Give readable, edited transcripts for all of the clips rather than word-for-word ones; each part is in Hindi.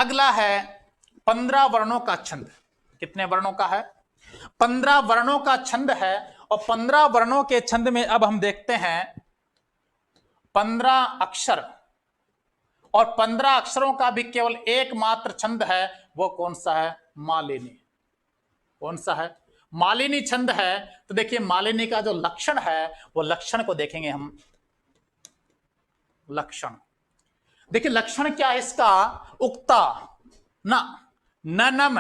अगला है 15 वर्णों का छंद। कितने वर्णों का है? 15 वर्णों का छंद है। और 15 वर्णों के छंद में अब हम देखते हैं 15 अक्षर, और 15 अक्षरों का भी केवल एकमात्र छंद है। वो कौन सा है? मालिनी। कौन सा है? मालिनी छंद है। तो देखिए मालिनी का जो लक्षण है वो लक्षण को देखेंगे हम। लक्षण देखिए, लक्षण क्या है इसका? उक्ता न ननम,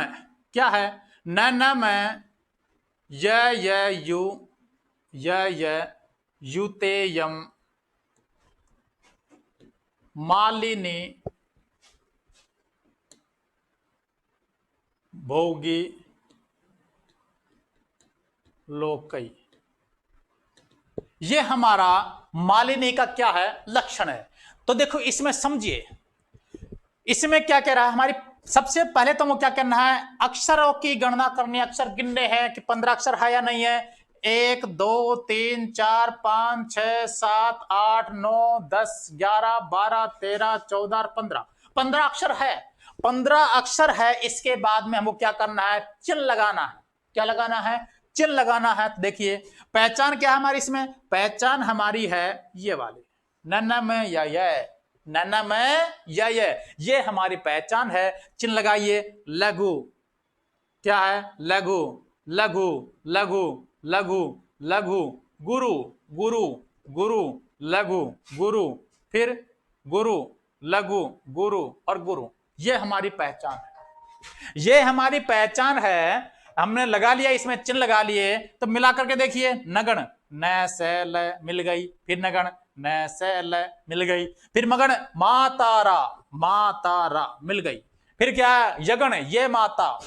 क्या है? ननम य यु य युतेयम मालिनी भोगी लोकई। ये हमारा मालिनी का क्या है? लक्षण है। तो देखो इसमें समझिए, इसमें क्या कह रहा है? हमारी सबसे पहले तो वो क्या करना है? अक्षरों की गणना करनी है, अक्षर गिनने हैं कि 15 अक्षर है या नहीं है। 1 2 3 4 5 6 7 8 9 10 11 12 13 14 15 15 अक्षर है। 15 अक्षर है। इसके बाद में हमको क्या करना है? चिन्ह लगाना है। क्या लगाना है? चिन्ह लगाना है। तो देखिए पहचान क्या है हमारी इसमें? पहचान हमारी है ये वाली, नन्नम या नन्नम या ये हमारी पहचान है। चिन्ह लगाइए। लघु, क्या है? लघु लघु लघु लघु लघु, गुरु गुरु गुरु लघु गुरु, फिर गुरु लघु गुरु और गुरु। ये हमारी पहचान है। ये हमारी पहचान है। हमने लगा लिया, इसमें चिन्ह लगा लिए। तो मिला करके देखिए, नगण न से ल मिल गई, फिर नगण न से ल मिल गई, फिर मगण मातारा मिल गई, फिर क्या है? यगण ये माता,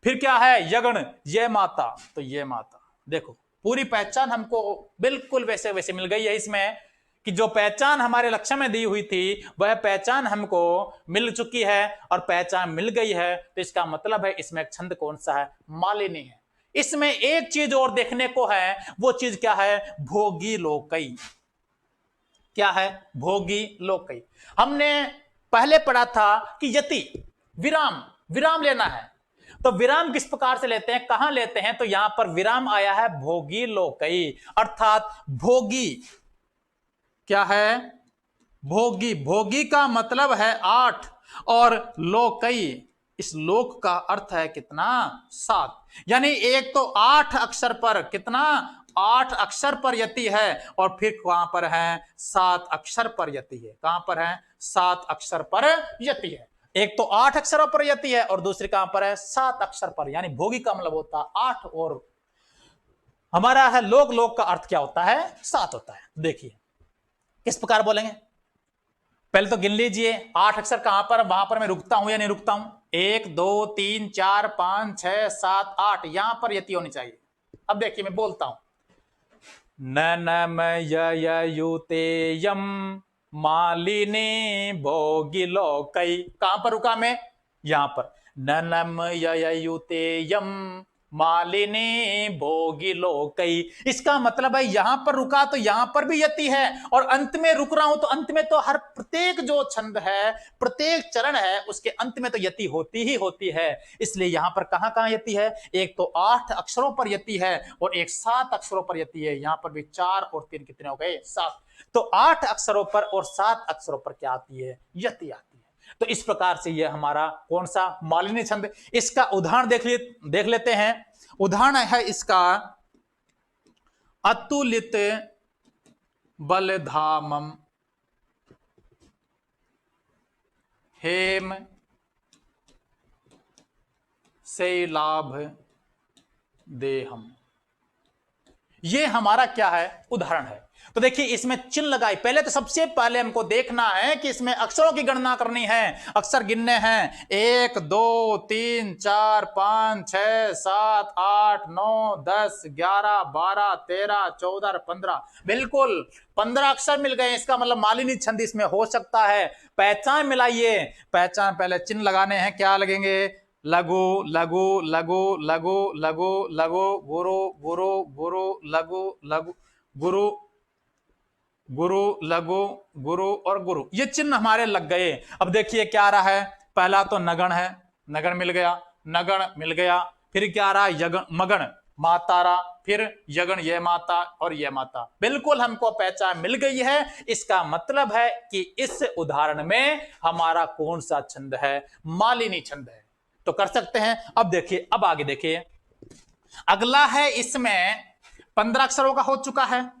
फिर क्या है? यगण ये माता, तो ये माता। देखो पूरी पहचान हमको बिल्कुल वैसे वैसे मिल गई है इसमें, कि जो पहचान हमारे लक्ष्य में दी हुई थी वह पहचान हमको मिल चुकी है। और पहचान मिल गई है तो इसका मतलब है इसमें छंद कौन सा है? मालिनी है। इसमें एक चीज और देखने को है, वो चीज क्या है? भोगी लोकई। क्या है? भोगी लोकई। हमने पहले पढ़ा था कि यति विराम, विराम लेना है। तो विराम किस प्रकार से लेते हैं, कहां लेते हैं? तो यहां पर विराम आया है भोगी लोकई, अर्थात भोगी क्या है? भोगी। भोगी का मतलब है 8, और लोकई, इस लोक का अर्थ है कितना? 7। यानी एक तो 8 अक्षर पर कितना? 8 अक्षर पर यति है, और फिर कहां पर है? 7 अक्षर पर यति है। कहां पर है? 7 अक्षर पर यति है। एक तो 8 अक्षरों पर यति है और दूसरी कहां पर है? 7 अक्षर पर। यानी भोगी का मतलब होता है 8, और हमारा है लोक। लोक का अर्थ क्या होता है? 7 होता है। देखिए किस प्रकार बोलेंगे, पहले तो गिन लीजिए 8 अक्षर कहां पर, वहां पर मैं रुकता हूं या नहीं रुकता हूं? 1 2 3 4 5 6 7 8, यहां पर यति होनी चाहिए। अब देखिए मैं बोलता हूं, ननम युते यम मालिनी भोगी लोकई। कहां पर रुका मैं? यहां पर। ननम युते यम मालिनी भोगी लोकई। इसका मतलब है यहां पर रुका तो यहां पर भी यति है, और अंत में रुक रहा हूं तो अंत में तो हर प्रत्येक जो छंद है, प्रत्येक चरण है, उसके अंत में तो यति होती ही होती है। इसलिए यहां पर कहां कहां यति है? एक तो 8 अक्षरों पर यति है, और एक 7 अक्षरों पर यति है। यहां पर भी 4 और 3 कितने हो गए? 7। तो 8 अक्षरों पर और 7 अक्षरों पर क्या आती है? यति आती है। तो इस प्रकार से यह हमारा कौन सा? मालिनी छंद। इसका उदाहरण देख लेते हैं। उदाहरण है इसका, अतुलित बलधामम हेम शैलाभ देहम। ये हमारा क्या है? उदाहरण है। तो देखिए इसमें चिन्ह लगाई। पहले तो सबसे पहले हमको देखना है कि इसमें अक्षरों की गणना करनी है, अक्षर गिनने हैं। 1 2 3 4 5 6 7 8 9 10 11 12 13 14 15, बिल्कुल 15 अक्षर मिल गए। इसका मतलब मालिनी छंद इसमें हो सकता है। पहचान मिलाइए। पहचान पहले चिन्ह लगाने हैं। क्या लगेंगे? लघु लघु लघु लघु लघु लघु, गुरु गुरु गुरु, लघु लघु गुरु गुरु, लघु, गुरु और गुरु, ये चिन्ह हमारे लग गए। अब देखिए क्या आ रहा है, पहला तो नगण है, नगण मिल गया, नगण मिल गया, फिर क्या आ रहा है, यगण, मगण, मातारा, फिर यगण, ये माता और ये माता। बिल्कुल हमको पहचान मिल गई है। इसका मतलब है कि इस उदाहरण में हमारा कौन सा छंद है, मालिनी छंद है। तो कर सकते हैं। अब देखिए, अब आगे देखिए, अगला है, इसमें 15 अक्षरों का हो चुका है।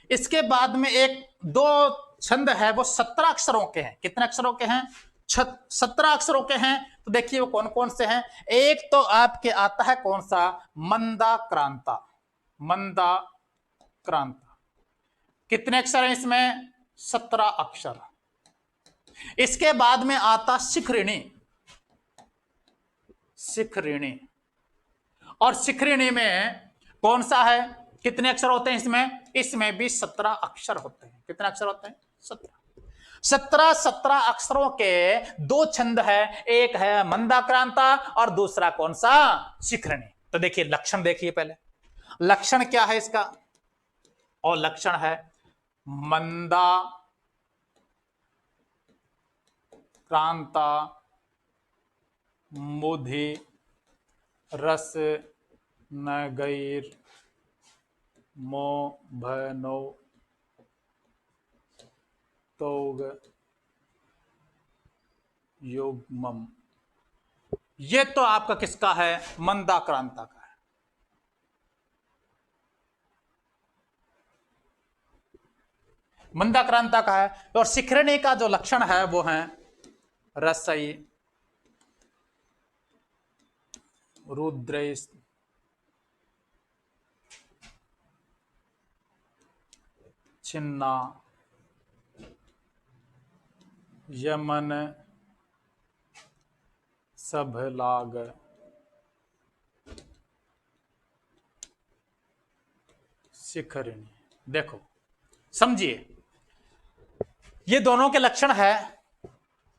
इसके बाद में एक दो छंद है, वो 17 अक्षरों के हैं। कितने अक्षरों के हैं? 17 अक्षरों के हैं। तो देखिए वो कौन कौन से हैं। एक तो आपके आता है कौन सा, मंदा क्रांता, मंदा क्रांता। कितने अक्षर हैं इसमें? 17 अक्षर। इसके बाद में आता शिखरिणी, शिखरिणी, और शिखरिणी में कौन सा है, कितने अक्षर होते हैं इसमें? इसमें भी 17 अक्षर होते हैं। कितने अक्षर होते हैं? 17। 17 अक्षरों के दो छंद है, एक है मंदाक्रांता और दूसरा कौन सा, शिखरिणी। तो देखिए लक्षण देखिए पहले, लक्षण क्या है इसका, और लक्षण है मंदा क्रांता मुधि रस नगैर मो भनो तोग युग्मम। ये तो आपका किसका है? मंदाक्रांता का है। मंदाक्रांता का है। और शिखरिणी का जो लक्षण है वो है रसई रुद्र छिन्ना यमन सभलाग। शिखरिणी, देखो समझिए, ये दोनों के लक्षण है।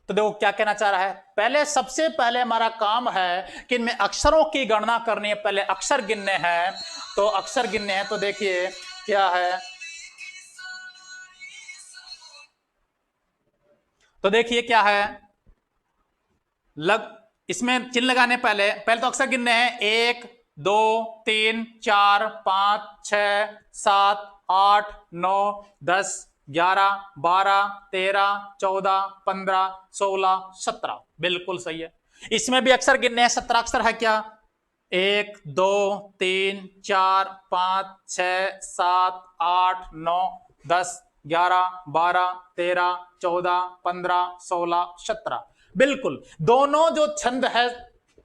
तो देखो क्या कहना चाह रहा है, पहले सबसे पहले हमारा काम है कि इनमें अक्षरों की गणना करनी है। पहले अक्षर गिनने हैं, तो अक्षर गिनने हैं। तो देखिए क्या है, तो देखिए क्या है, इसमें चिन्ह लगाने पहले पहले तो अक्षर गिनने हैं। 1 2 3 4 5 6 7 8 9 10 11 12 13 14 15 16 17। बिल्कुल सही है। इसमें भी अक्षर गिनने हैं। 17 अक्षर है क्या? 1 2 3 4 5 6 7 8 9 10 11 12 13 14 15 16 17। बिल्कुल, दोनों जो छंद है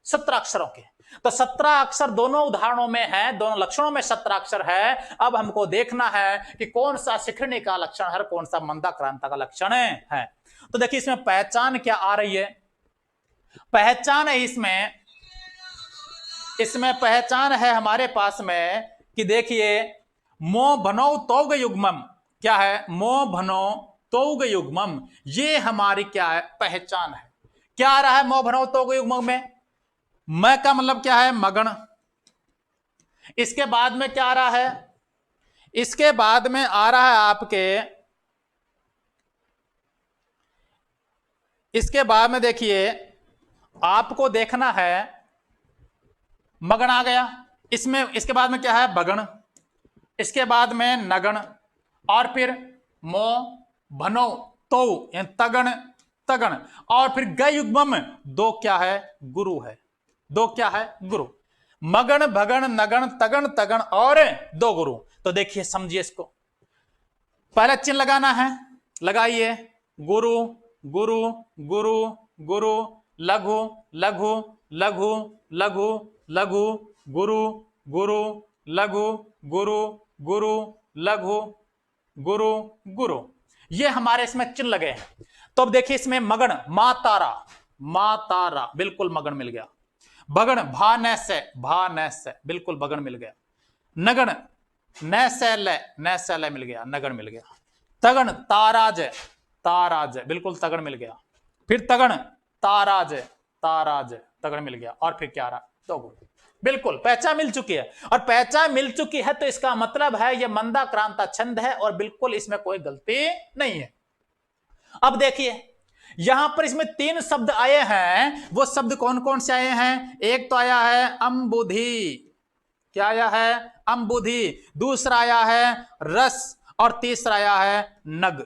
17 अक्षरों के। तो 17 अक्षर दोनों उदाहरणों में है, दोनों लक्षणों में 17 अक्षर है। अब हमको देखना है कि कौन सा शिखरिणी का लक्षण है, कौन सा मंदाक्रांता का लक्षण है। तो देखिए इसमें पहचान क्या आ रही है, पहचान है इसमें पहचान है हमारे पास में कि देखिए मो भनो तोग युग्मम। क्या है? मो भनो तोग युग्मम, ये हमारी क्या है? पहचान है। क्या आ रहा है मो भनो तोग युग्मम में? मैं का मतलब क्या है? मगन। इसके बाद में क्या आ रहा है? इसके बाद में आ रहा है आपके, इसके बाद में देखिए आपको देखना है, मगन आ गया। इसमें इसके बाद में क्या है? बगण। इसके बाद में नगण, और फिर मो भनो तो तगण, तगण, और फिर ग युग्मम दो क्या है? गुरु है। दो क्या है? गुरु। मगण भगण नगण तगण तगण और दो गुरु। तो देखिए समझिए इसको, पहला चिन्ह लगाना है, लगाइए। गुरु गुरु गुरु गुरु, लघु लघु लघु लघु लघु, गुरु गुरु लघु गुरु गुरु लघु गुरु गुरु, ये हमारे इसमें चिन्ह लगे हैं। तो अब देखिए इसमें मगन, मा तारा, मा तारा, बिल्कुल मगन मिल गया। भगन भा नैसे, बिल्कुल भगन मिल गया। नगन नैसे मिल गया, नगन मिल गया। तगन ताराज, ताराज, बिल्कुल तगन मिल गया। फिर तगन ताराज, ताराज, तगन मिल गया। और फिर क्या रहा? दो गुरु। बिल्कुल पहचान मिल चुकी है, और पहचान मिल चुकी है तो इसका मतलब है यह मंदाक्रांता छंद है और बिल्कुल इसमें कोई गलती नहीं है। अब देखिए यहां पर इसमें 3 शब्द आए हैं, वो शब्द कौन कौन से आए हैं? एक तो आया है अंबुधि, क्या आया है? अंबुधि। दूसरा आया है रस, और तीसरा आया है नग।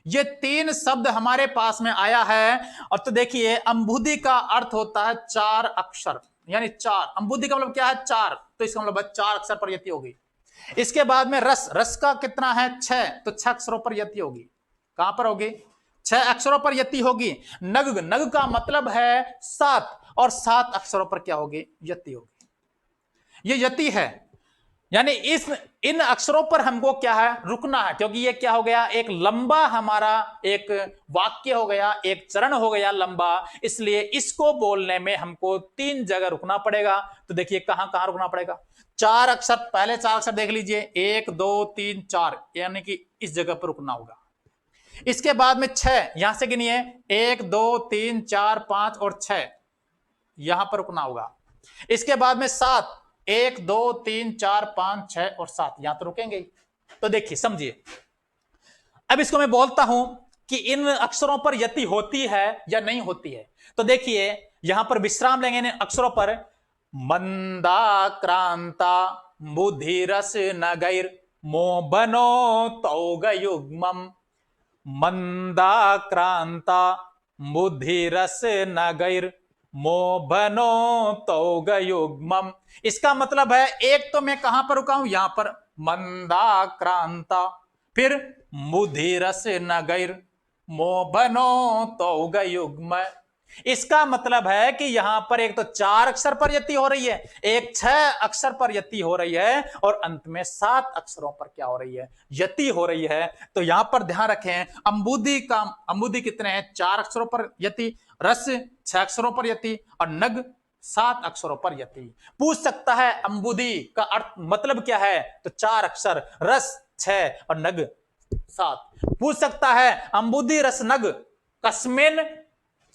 ये 3 शब्द हमारे पास में आया है। और तो देखिए अंबुधि का अर्थ होता है 4 अक्षर, यानी 4। अंबुधि का मतलब क्या है? 4, तो इसका मतलब 4 अक्षर पर यति होगी। इसके बाद में रस, रस का कितना है? 6, तो 6 अक्षरों पर यति होगी। कहां पर होगी? 6 अक्षरों पर यति होगी। नग, नग का मतलब है 7, और 7 अक्षरों पर क्या होगी? यति होगी। ये यति है, यानी इन अक्षरों पर हमको क्या है? रुकना है, क्योंकि ये क्या हो गया? एक लंबा हमारा एक वाक्य हो गया, एक चरण हो गया लंबा, इसलिए इसको बोलने में हमको 3 जगह रुकना पड़ेगा। तो देखिए कहां कहां रुकना पड़ेगा? 4 अक्षर, पहले 4 अक्षर देख लीजिए, 1 2 3 4, यानी कि इस जगह पर रुकना होगा। इसके बाद में 6, यहां से गिनिए, 1 2 3 4 5 और 6, यहां पर रुकना होगा। इसके बाद में 7, 1 2 3 4 5 6 और 7, यहां तो रुकेंगे। तो देखिए समझिए, अब इसको मैं बोलता हूं कि इन अक्षरों पर यति होती है या नहीं होती है। तो देखिए यहां पर विश्राम लेंगे इन अक्षरों पर। मंदाक्रांता बुधिरस नगैर मोबनो तौगयुग्मम्। मंदाक्रांता बुधिरस नगैर मोबनो तौगयुग्मम्। इसका मतलब है, एक तो मैं कहां पर रुका हूं? यहां पर मंदाक्रांता, फिर बुधिरस नगैर मोबनो तौगयुग्म। इसका मतलब है कि यहां पर एक तो 4 अक्षर पर यति हो रही है, एक 6 अक्षर पर यति हो रही है, और अंत में 7 अक्षरों पर क्या हो रही है? यति हो रही है। तो यहां पर ध्यान रखें, अंबुधि कितने हैं? 4 अक्षरों पर यति, रस 6 अक्षरों पर यति, और नग 7 अक्षरों पर यति। पूछ सकता है अंबुधि का अर्थ मतलब क्या है? तो 4 अक्षर, रस 6 और नग 7। पूछ सकता है अंबुधि रस नग कस्मिन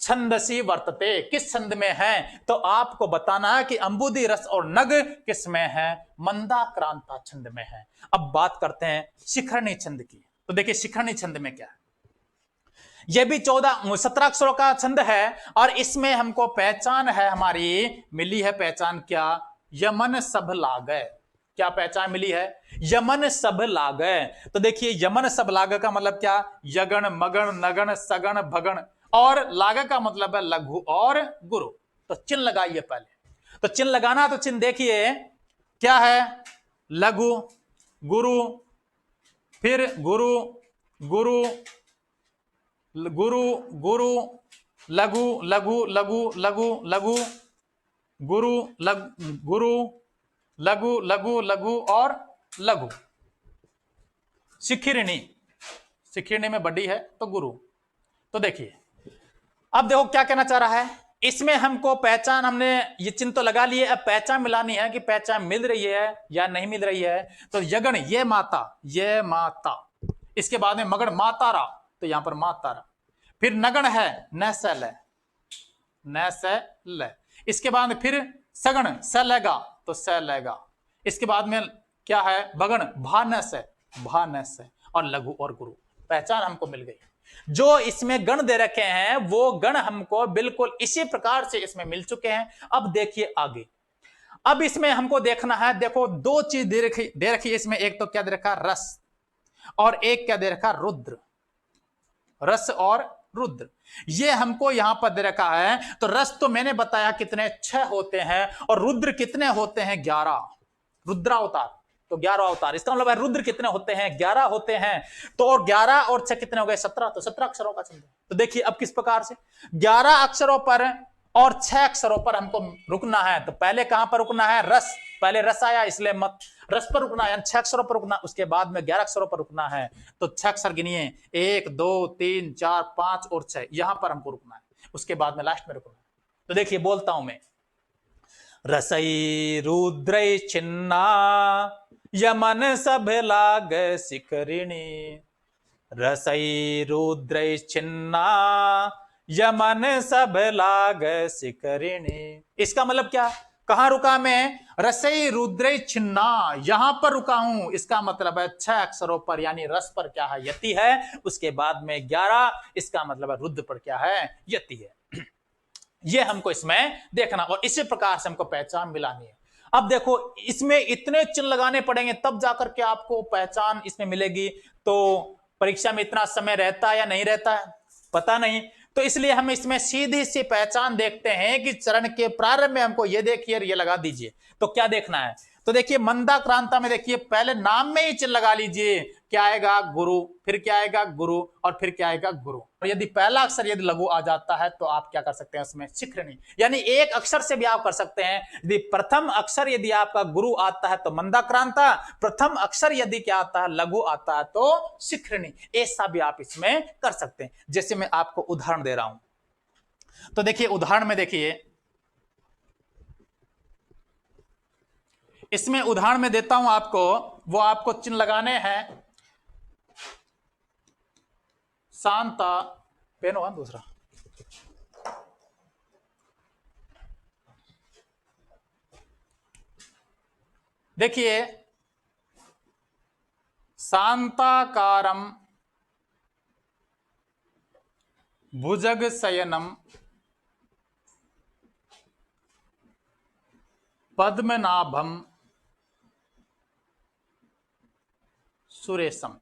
छंदसी वर्तते, किस छंद में है? तो आपको बताना है कि अंबुधि रस और नग किस में है? मंदाक्रांता छंद में है। अब बात करते हैं शिखरणी छंद की। तो देखिए शिखरणी छंद में क्या है? यह भी 17 अक्षरों का छंद है, और इसमें हमको पहचान है, हमारी मिली है पहचान क्या? यमन सब लागय। क्या पहचान मिली है? यमन सब लागय। तो देखिए यमन सब लागय का मतलब क्या? यगण मगण नगण सगण भगण, और लाग का मतलब है लघु और गुरु। तो चिन्ह लगाइए पहले। तो चिन्ह लगाना, तो चिन्ह देखिए क्या है? लघु, गुरु, फिर गुरु, गुरु, गुरु, गुरु, लघु, लघु, लघु, लघु, लघु, गुरु, गुरु, लघु, लघु, लघु और लघु। शिखिरणी, शिखिरणी में बड़ी है तो गुरु। तो देखिए अब देखो क्या कहना चाह रहा है इसमें। हमको पहचान, हमने ये चिन्ह तो लगा लिए, अब पहचान मिलानी है कि पहचान मिल रही है या नहीं मिल रही है। तो यगण, ये माता, ये माता। इसके बाद में मगण मातारा, तो यहां पर मातारा। फिर नगण है न स ल, न स ल। इसके बाद में फिर सगण स लेगा तो स लेगा। इसके बाद में क्या है? भगण भा न स, भा न स, और लघु और गुरु। पहचान हमको मिल गई। जो इसमें गण दे रखे हैं वो गण हमको बिल्कुल इसी प्रकार से इसमें मिल चुके हैं। अब देखिए आगे, अब इसमें हमको देखना है, देखो 2 चीज दे रखी है इसमें। एक तो क्या दे रखा? रस, और एक क्या दे रखा? रुद्र। रस और रुद्र, ये हमको यहां पर दे रखा है। तो रस तो मैंने बताया कितने? 6 होते हैं, और रुद्र कितने होते हैं? 11। रुद्रावतार तो 11 अवतार। इसका मतलब है रुद्र कितने होते हैं? 11 होते हैं। तो और 11 और 6 कितने हो गए? 17। तो 17 अक्षरों का छंद है। तो देखिए अब किस प्रकार से 11 अक्षरों पर और 6 अक्षरों पर हमको रुकना है। तो पहले कहां पर रुकना है? रस, पहले रस आया इसलिए मत रस पर रुकना है, 6 अक्षरों पर रुकना। उसके बाद में 11 अक्षरों पर रुकना है। तो 6 अक्षर गिनिए, 1 2 3 4 5 और 6, यहां पर हमको रुकना है। उसके बाद में लास्ट में रुकना है। तो देखिए बोलता हूं मैं, रसई रुद्र चिन्ना यमन सब लाग शिखरिणी। रसई रुद्र चिन्ना यमन सब लाग शिखरिणी। इसका मतलब क्या? कहां रुका मैं? रसई रुद्रई छिन्ना, यहां पर रुका हूं। इसका मतलब है 6 अक्षरों पर, यानी रस पर क्या है? यति है। उसके बाद में 11, इसका मतलब है रुद्र पर क्या है? यति है। ये हमको इसमें देखना, और इसी प्रकार से हमको पहचान मिलानी है। अब देखो, इसमें इतने चिन्ह लगाने पड़ेंगे तब जाकर के आपको पहचान इसमें मिलेगी। तो परीक्षा में इतना समय रहता है या नहीं रहता है, पता नहीं। तो इसलिए हम इसमें सीधी सी पहचान देखते हैं कि चरण के प्रारंभ में हमको ये देखिए, ये लगा दीजिए। तो क्या देखना है? तो देखिए मंदाक्रांता में देखिए पहले नाम में ही चिन्ह लगा लीजिए। क्या आएगा? गुरु। फिर क्या आएगा? गुरु। और फिर क्या आएगा? गुरु। और यदि पहला अक्षर यदि लघु आ जाता है तो आप क्या कर सकते हैं उसमें? शिखरणी, यानी एक अक्षर से भी आप कर सकते हैं। यदि प्रथम अक्षर यदि आपका गुरु आता है तो मंदाक्रांता, प्रथम अक्षर यदि क्या आता है? लघु आता है तो शिखरणी। ऐसा भी आप इसमें कर सकते हैं। जैसे मैं आपको उदाहरण दे रहा हूं, तो देखिए उदाहरण में देखिए, इसमें उदाहरण में देता हूं आपको, वो आपको चिन्ह लगाने हैं। शांता, पेन होगा दूसरा। देखिए, शांताकारम भुजग शयनम पद्मनाभम सुरेशम,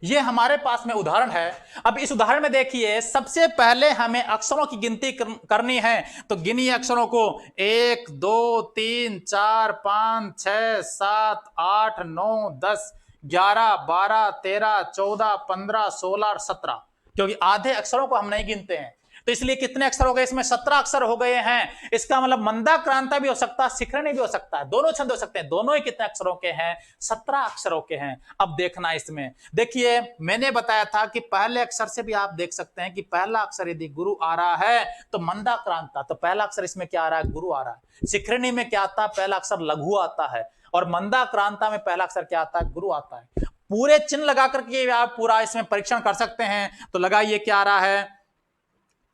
ये हमारे पास में उदाहरण है। अब इस उदाहरण में देखिए, सबसे पहले हमें अक्षरों की गिनती करनी है। तो गिनिए अक्षरों को, 1 2 3 4 5 6 7 8 9 10 11 12 13 14 15 16 और 17, क्योंकि आधे अक्षरों को हम नहीं गिनते हैं। तो इसलिए कितने अक्षर हो गए? इसमें 17 अक्षर हो गए हैं। इसका मतलब मंदाक्रांता भी हो सकता है, शिखरणी भी हो सकता है, दोनों छंद हो सकते हैं। दोनों ही कितने अक्षरों के हैं? 17 अक्षरों के हैं। अब देखना इसमें, देखिए मैंने बताया था कि पहले अक्षर से भी आप देख सकते हैं कि पहला अक्षर यदि गुरु आ रहा है तो मंदाक्रांता, तो पहला अक्षर इसमें क्या आ रहा है? गुरु आ रहा है। शिखरणी में क्या आता है? पहला अक्षर लघु आता है। और मंदाक्रांता में पहला अक्षर क्या आता है? गुरु आता है। पूरे चिन्ह लगा करके आप पूरा इसमें परीक्षण कर सकते हैं। तो लगाइए, क्या आ रहा है?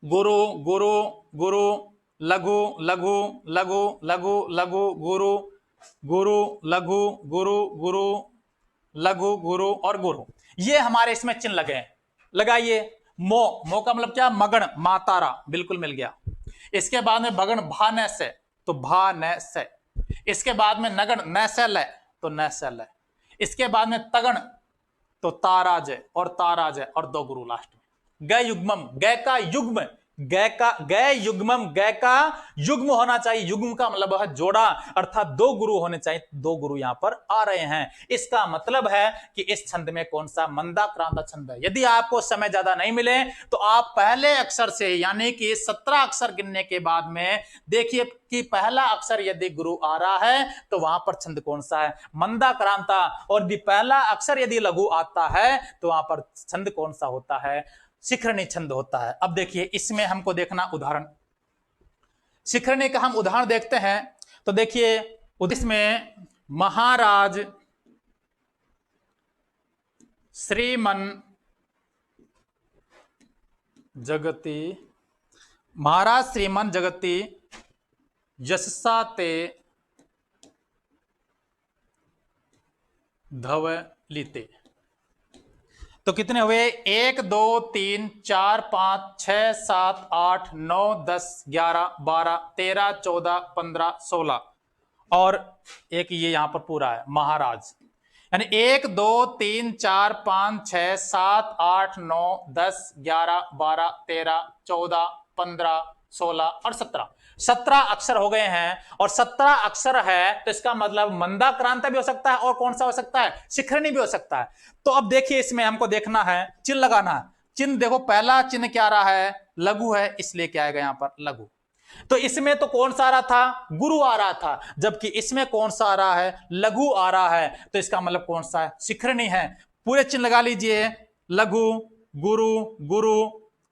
गुरु गुरु गुरु, लघु लघु लघु लघु लघु गुरु, गुरु लघु गुरु गुरु लघु गुरु और गुरु। ये हमारे इसमें चिन्ह लगे हैं। लगाइए, मो, मो का मतलब क्या? मगन, मातारा, बिल्कुल मिल गया। इसके बाद में भगन, भा न से, तो भा न से। इसके बाद में नगन, न से ल, तो न से ल। इसके बाद में तगन, तो ताराज और ताराज और दो गुरु लास्ट में। गय युग्मम, गय का युग्म, गय का गय युग्मम, गय का युग्म होना चाहिए। युग्म का मतलब है जोड़ा, अर्थात दो गुरु होने चाहिए। दो गुरु यहां पर आ रहे हैं। इसका मतलब है कि इस छंद में कौन सा? मंदाक्रांता छंद है। यदि आपको समय ज्यादा नहीं मिले तो आप पहले अक्षर से, यानी कि 17 अक्षर गिनने के बाद में देखिए कि पहला अक्षर यदि गुरु आ रहा है तो वहां पर छंद कौन सा है? मंदाक्रांता। और यदि पहला अक्षर यदि लघु आता है तो वहां पर छंद कौन सा होता है? शिखरणी छंद होता है। अब देखिए इसमें हमको देखना उदाहरण, शिखरणी का हम उदाहरण देखते हैं। तो देखिए इसमें महाराज श्रीमन जगती, महाराज श्रीमन जगती यशसा ते धवलिते। तो कितने हुए? 1 2 3 4 5 6 7 8 9 10 11 12 13 14 15 16 और एक ये यहां पर पूरा है महाराज। यानी 1 2 3 4 5 6 7 8 9 10 11 12 13 14 15 16 और 17 अक्षर हो गए हैं। और 17 अक्षर है तो इसका मतलब मंदाक्रांता भी हो सकता है और कौन सा हो सकता है? शिखरणी भी हो सकता है। तो अब देखिए इसमें हमको देखना है, चिन्ह लगाना है। चिन्ह देखो, पहला चिन्ह क्या आ रहा है? लघु है, इसलिए क्या आएगा यहां पर? लघु। तो इसमें तो कौन सा आ रहा था? गुरु आ रहा था, जबकि इसमें कौन सा आ रहा है? लघु आ रहा है। तो इसका मतलब कौन सा है? शिखरणी है। पूरे चिन्ह लगा लीजिए, लघु गुरु गुरु,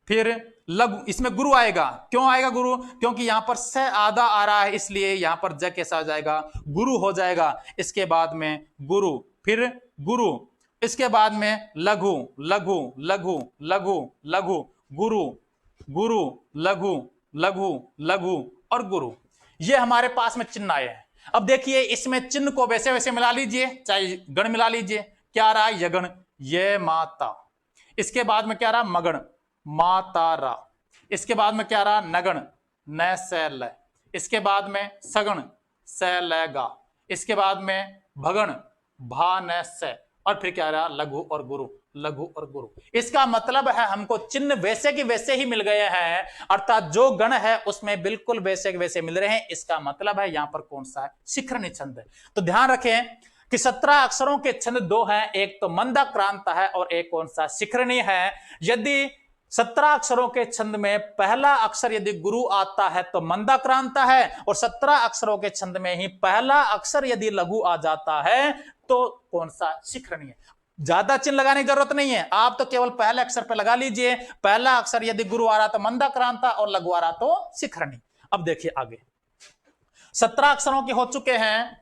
फिर लघु, इसमें गुरु आएगा। क्यों आएगा गुरु? क्योंकि यहां पर स आधा आ रहा है, इसलिए यहां पर ज कैसा हो जाएगा? गुरु हो जाएगा। इसके बाद में गुरु, फिर गुरु, इसके बाद में लघु लघु लघु लघु लघु गुरु गुरु लघु लघु लघु और गुरु। ये हमारे पास में चिन्ह आए हैं। अब देखिए इसमें चिन्ह को वैसे वैसे मिला लीजिए, चाहे गण मिला लीजिए। क्या रहा? यगण, ये माता। इसके बाद में क्या रहा? मगण, माता रा। इसके बाद में क्या रहा? नगण, न से ल। इसके बाद में सगण, से ल गा। इसके बाद में भगण, भा न से। और फिर क्या रहा? लघु और गुरु, लघु और गुरु। इसका मतलब है हमको चिन्ह वैसे के वैसे ही मिल गए हैं, अर्थात जो गण है उसमें बिल्कुल वैसे के वैसे मिल रहे हैं। इसका मतलब है यहां पर कौन सा है? शिखरणी छंद है। तो ध्यान रखें कि 17 अक्षरों के छंद दो हैं, एक तो मंदाक्रांत है और एक कौन सा? शिखरणी है। यदि 17 अक्षरों के छंद में पहला अक्षर यदि गुरु आता है तो मंदाक्रांत है, और 17 अक्षरों के छंद में ही पहला अक्षर यदि लघु आ जाता है तो कौन सा? शिखरणी है। ज्यादा चिन्ह लगाने की जरूरत नहीं है, आप तो केवल पहले अक्षर पे लगा लीजिए। पहला अक्षर यदि गुरु आ रहा तो मंदाक्रांत और लघु आ रहा तो शिखरणी। अब देखिए आगे 17 अक्षरों के हो चुके हैं।